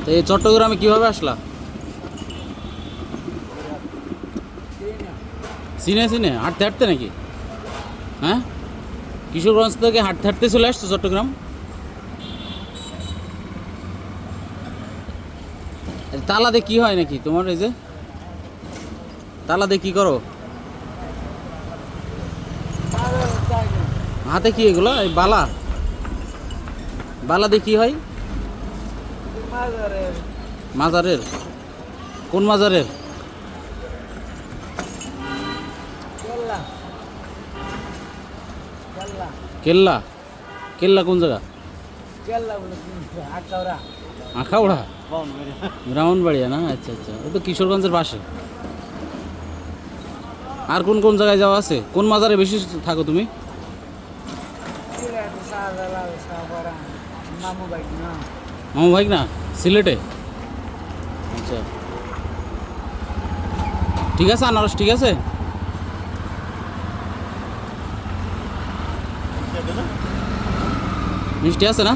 তো এই চট্টগ্রামে কিভাবে আসলা? চিনে চিনে হাঁটতে হাঁটতে নাকি? হ্যাঁ, কিশোরগঞ্জ থেকে হাঁটতে হাঁটতে চলে আসছো চট্টগ্রাম? তালাতে কি হয় নাকি তোমার? এই যে তালাতে কি করো? হাতে কি এগুলো? এই বালা বালা দিয়ে কি হয়? মাজারের? কোন মাজারের? কেল্লা? কেল্লা কোন জায়গা? আখাউড়া, ব্রাহ্মণবাড়িয়া না? আচ্ছা আচ্ছা, ও তো কিশোরগঞ্জের পাশে। আর কোন কোন জায়গায় যাওয়া আছে? কোন মাজারে বেশি থাকো তুমি? মামু ভাই না সিলেটে? আচ্ছা ঠিক আছে, আনারস ঠিক আছে। মিষ্টি আছে না?